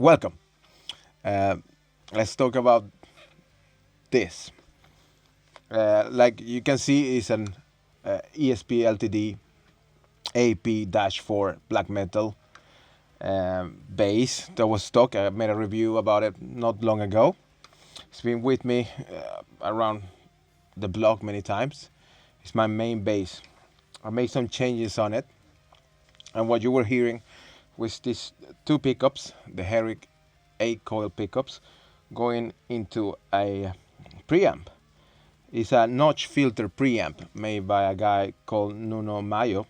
Welcome. Let's talk about this. Like you can see, it's an ESP LTD AP-4 black metal bass that was stock. I made a review about it not long ago. It's been with me around the block many times. It's my main bass. I made some changes on it, and what you were hearing was these two pickups, the Herrick 8 coil pickups, going into a preamp. It's a notch filter preamp made by a guy called Nuno Maio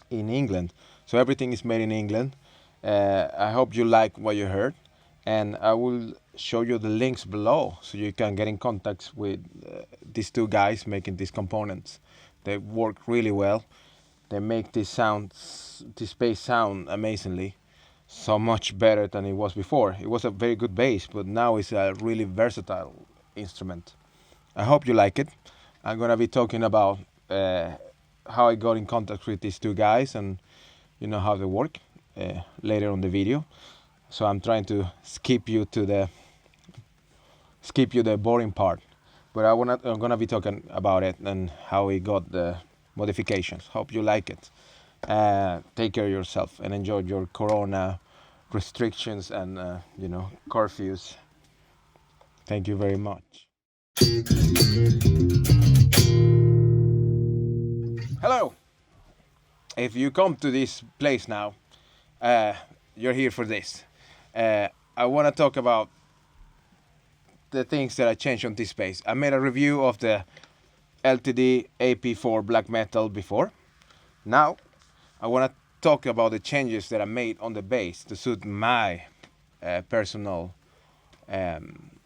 in England. So everything is made in England. I hope you like what you heard, and I will show you the links below so you can get in contact with these two guys making these components. They work really well. They make this bass sound amazingly, so much better than it was before. It was a very good bass, but now it's a really versatile instrument. I hope you like it. I'm gonna be talking about how I got in contact with these two guys and how they work later on the video. So I'm trying to skip you the boring part, but I'm gonna be talking about it and how we got the modifications. Hope you like it. Take care of yourself and enjoy your corona restrictions and curfews. Thank you very much. Hello. If you come to this place now, you're here for this. I want to talk about the things that I changed on this bass. I made a review of the LTD AP-4 black metal before. Now I want to talk about the changes that I made on the bass to suit my personal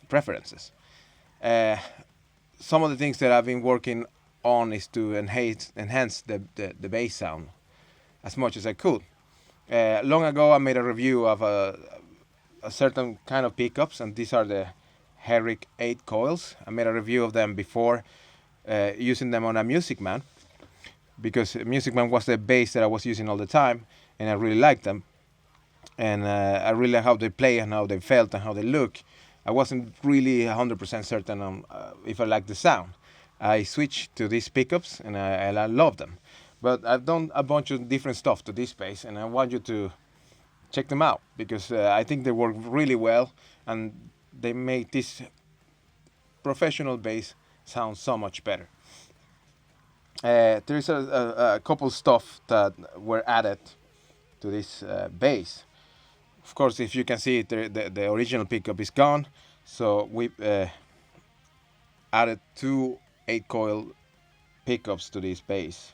preferences. Some of the things that I've been working on is to enhance the bass sound as much as I could. Long ago I made a review of a certain kind of pickups, and these are the Herrick 8 coils. I made a review of them before using them on a Music Man, because Music Man was the bass that I was using all the time, and I really liked them. And I really like how they play and how they felt and how they look. I wasn't really 100% certain on if I liked the sound. I switched to these pickups and I love them. But I've done a bunch of different stuff to this bass, and I want you to check them out because I think they work really well and they make this professional bass sound so much better. There's a couple stuff that were added to this bass. Of course, if you can see it, the original pickup is gone, so we added two 8 coil pickups to this bass.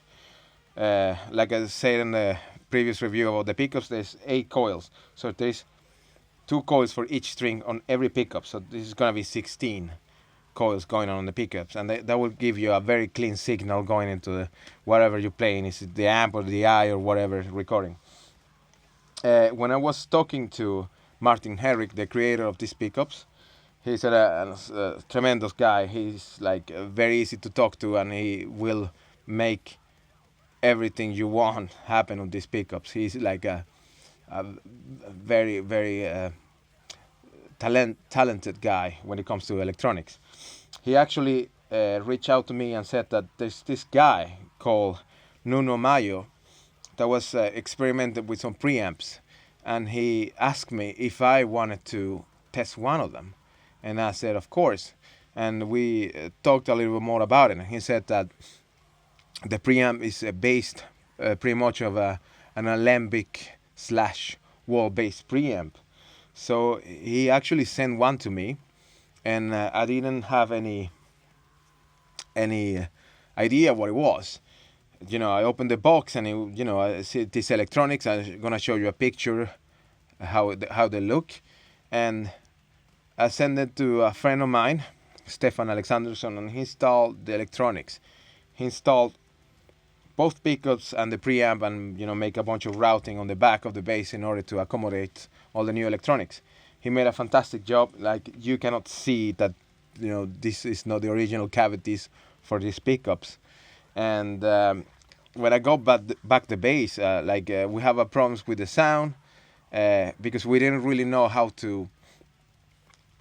Like I said in the previous review about the pickups, there's 8 coils, so there's 2 coils for each string on every pickup, so this is gonna be 16 coils going on the pickups, and that will give you a very clean signal going into whatever you're playing. Is it the amp or the I or whatever recording? When I was talking to Martin Herrick, the creator of these pickups, he's a tremendous guy. He's like very easy to talk to, and he will make everything you want happen on these pickups. He's like a very, very talented guy when it comes to electronics. He actually reached out to me and said that there's this guy called Nuno Maio that was experimented with some preamps, and he asked me if I wanted to test one of them, and I said of course, and we talked a little bit more about it, and he said that the preamp is based pretty much of an alembic / wall-based preamp. So he actually sent one to me, and I didn't have any idea what it was. I opened the box and I see this electronics. I'm gonna show you a picture how they look, and I sent it to a friend of mine, Stefan Alexandersson, and he installed the electronics. He installed both pickups and the preamp, and make a bunch of routing on the back of the bass in order to accommodate all the new electronics. He made a fantastic job. Like, you cannot see that this is not the original cavities for these pickups. And when I got back the bass, we have a problems with the sound, because we didn't really know how to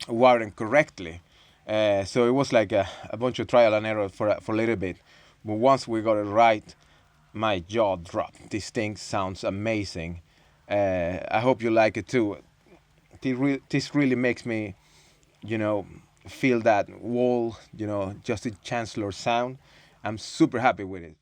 wire them correctly. So it was like a bunch of trial and error for a little bit. But once we got it right, my jaw dropped. This thing sounds amazing. I hope you like it too. This really makes me, feel that wall, Justin Chancellor sound. I'm super happy with it.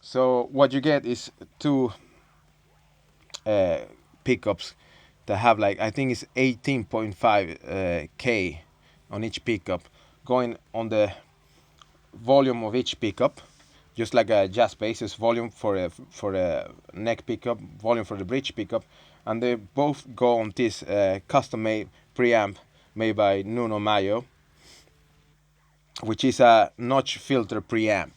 So what you get is two uh, pickups that have like, I think it's 18.5 K on each pickup, going on the volume of each pickup, just like a jazz bass volume for a neck pickup, volume for the bridge pickup, and they both go on this custom made preamp made by Nuno Maio, which is a notch filter preamp.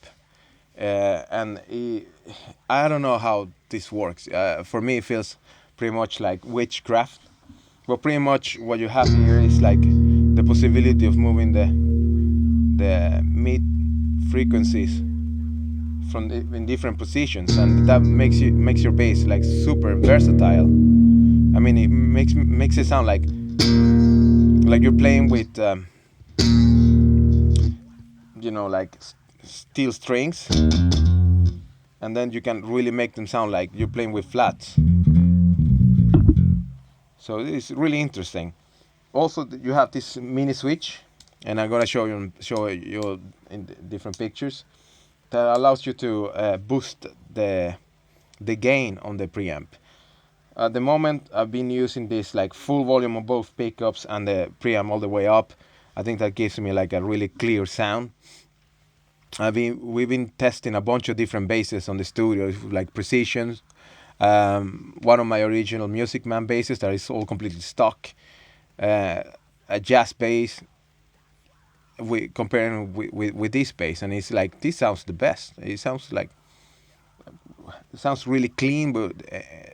I don't know how this works. For me, it feels pretty much like witchcraft. But pretty much what you have here is like the possibility of moving the mid frequencies in different positions, and that makes your bass like super versatile. I mean, it makes it sound like you're playing with like steel strings, and then you can really make them sound like you're playing with flats. So it's really interesting. Also, you have this mini switch, and I'm gonna show you in different pictures, that allows you to boost the gain on the preamp. At the moment, I've been using this like full volume on both pickups and the preamp all the way up. I think that gives me like a really clear sound. We've been testing a bunch of different basses on the studio, like Precisions. One of my original Music Man basses that is all completely stock. A jazz bass. Comparing with this bass, and it's like this sounds the best. It sounds really clean, but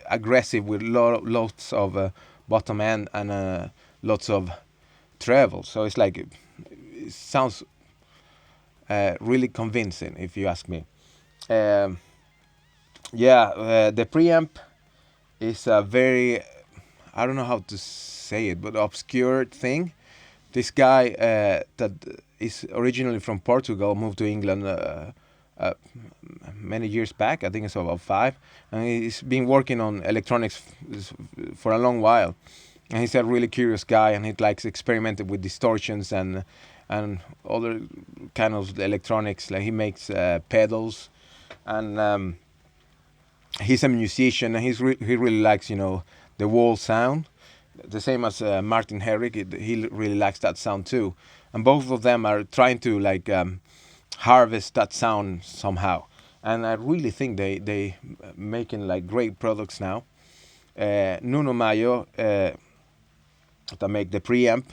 aggressive with lots of bottom end and lots of treble. So it's like it sounds really convincing, if you ask me. The preamp is a very, I don't know how to say it, but obscure thing. This guy that is originally from Portugal moved to England many years back. I think it's about 5, and he's been working on electronics for a long while. And he's a really curious guy, and he likes experimenting with distortions and other kind of electronics. Like he makes pedals, and he's a musician, and he really likes the wall sound, the same as Martin Herrick. He really likes that sound too, and both of them are trying to like harvest that sound somehow. And I really think they making like great products now. Nuno Maio that make the preamp.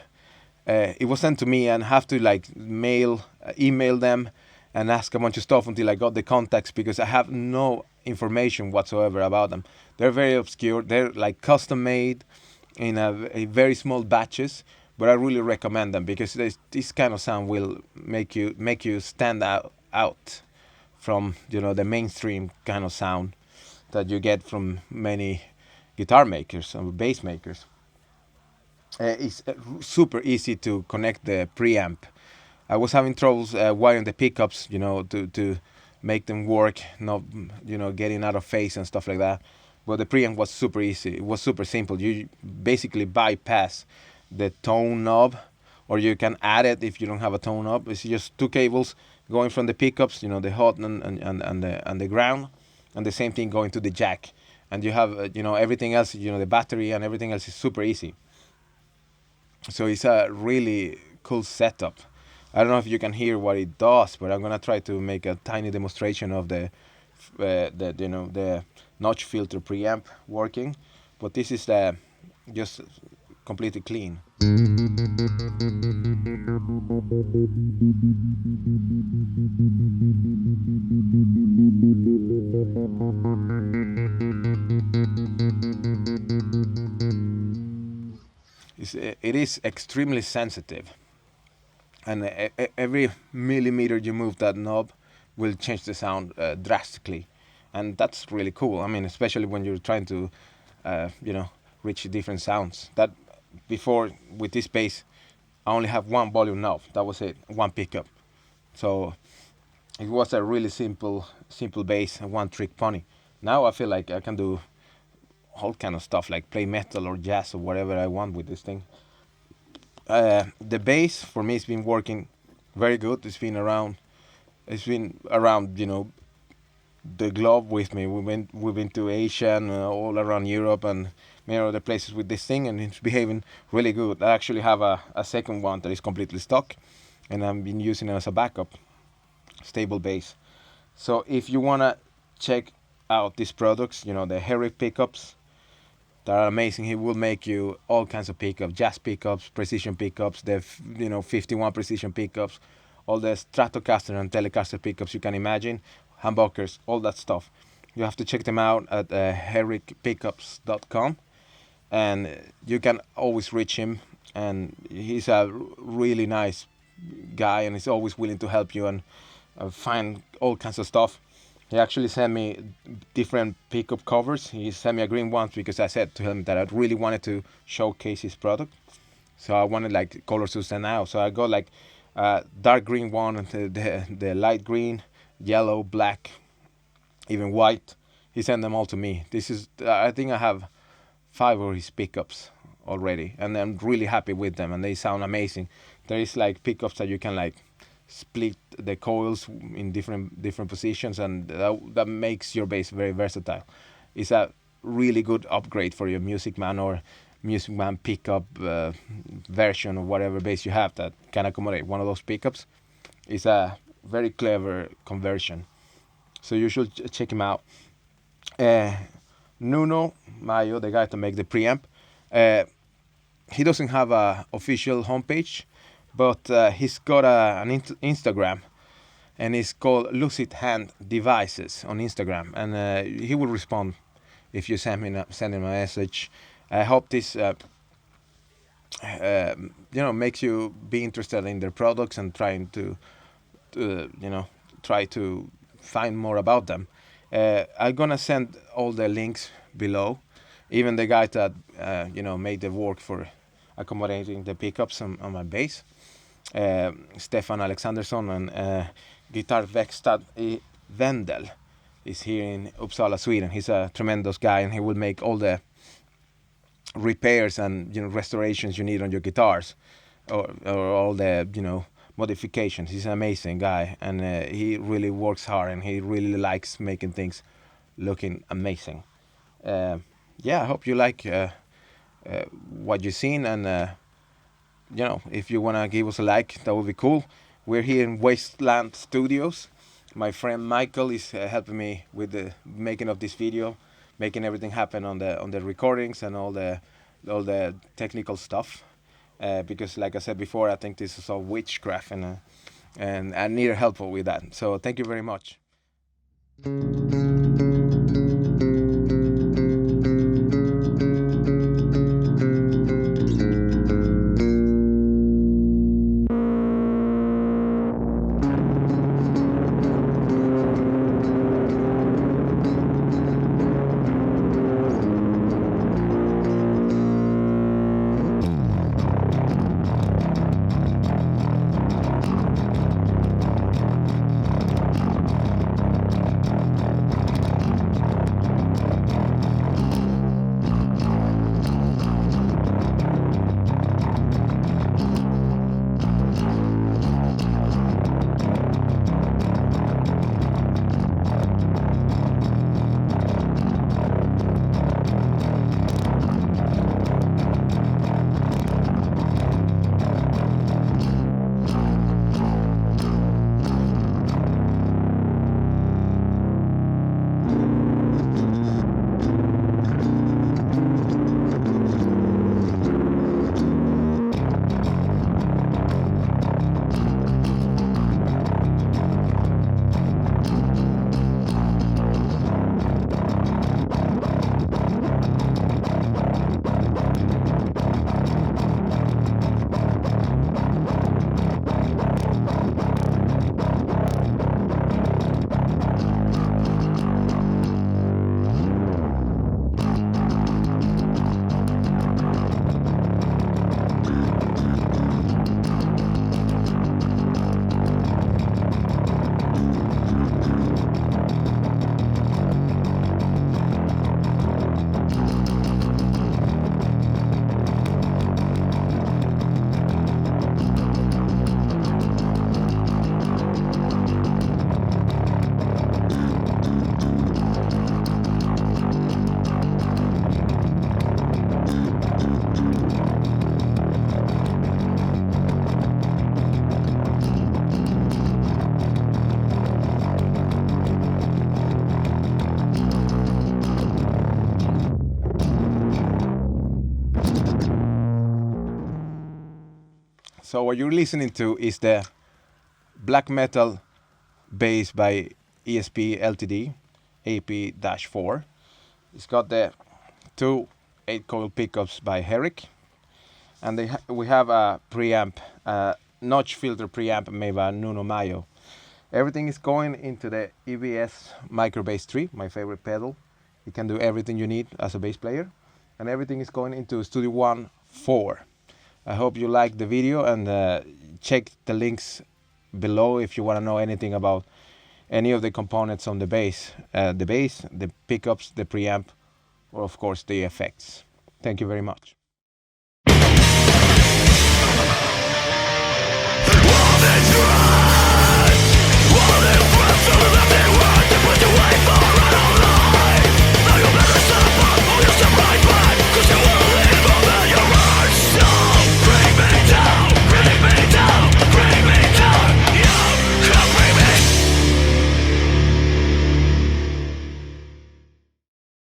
It was sent to me, and have to like email them and ask a bunch of stuff until I got the contacts, because I have no information whatsoever about them. They're very obscure. They're like custom made in a very small batches, but I really recommend them because this kind of sound will make you stand out from the mainstream kind of sound that you get from many guitar makers and bass makers. It's super easy to connect the preamp. I was having troubles wiring the pickups, to make them work, not getting out of phase and stuff like that. But the preamp was super easy. It was super simple. You basically bypass the tone knob, or you can add it if you don't have a tone knob. It's just 2 cables going from the pickups, the hot and the ground, and the same thing going to the jack. And you have everything else, the battery and everything else is super easy. So it's a really cool setup. I don't know if you can hear what it does, but I'm gonna try to make a tiny demonstration of the notch filter preamp working. But this is just completely clean. It is extremely sensitive, and every millimeter you move that knob will change the sound drastically, and that's really cool. I mean, especially when you're trying to reach different sounds. That before, with this bass, I only have one volume knob. That was it, one pickup. So it was a really simple bass and one trick pony. Now I feel like I can do all kind of stuff, like play metal or jazz or whatever I want with this thing. The bass for me has been working very good. It's been around the globe with me. We've been to Asia and all around Europe and many other places with this thing, and it's behaving really good. I actually have a second one that is completely stock, and I've been using it as a backup, stable bass. So if you wanna check out these products, the Herrick pickups, that are amazing. He will make you all kinds of pickups, jazz pickups, precision pickups, the 51 precision pickups, all the Stratocaster and Telecaster pickups you can imagine, humbuckers, all that stuff. You have to check them out at herrickpickups.com, and you can always reach him, and he's a really nice guy, and he's always willing to help you and find all kinds of stuff. He actually sent me different pickup covers. He sent me a green one because I said to him that I really wanted to showcase his product. So I wanted like colors to stand out. So I got like dark green one, and the light green, yellow, black, even white. He sent them all to me. I think I have 5 of his pickups already, and I'm really happy with them, and they sound amazing. There is like pickups that you can like split the coils in different positions, and that makes your bass very versatile. It's a really good upgrade for your Music Man or Music Man pickup version of whatever bass you have that can accommodate one of those pickups. It's a very clever conversion, so you should check him out. Nuno Maio, the guy to make the preamp, he doesn't have a official homepage, but he's got an Instagram, and it's called Lusithand Devices on Instagram, and he will respond if you send him a message. I hope this makes you be interested in their products and trying to try to find more about them. I'm gonna send all the links below, even the guy that made the work for accommodating the pickups on my bass, Stefan Alexandersson, and Guitar Verkstad i Vendel is here in Uppsala, Sweden. He's a tremendous guy, and he will make all the repairs and restorations you need on your guitars, or all the modifications. He's an amazing guy, and he really works hard, and he really likes making things looking amazing. I hope you like what you've seen, and if you want to give us a like, that would be cool. We're here in Wasteland Studios. My friend Michael is helping me with the making of this video, making everything happen on the recordings and all the technical stuff. Because, like I said before, I think this is all witchcraft, and I need help with that. So thank you very much. So what you're listening to is the black metal bass by ESP Ltd AP-4. It's got the two 8-coil pickups by Herrick, and we have a preamp, notch filter preamp made by Nuno Maio. Everything is going into the EBS Micro Bass 3, my favorite pedal. It can do everything you need as a bass player, and everything is going into Studio One 4. I hope you liked the video, and check the links below if you want to know anything about any of the components on the bass, the pickups, the preamp, or of course the effects. Thank you very much. All that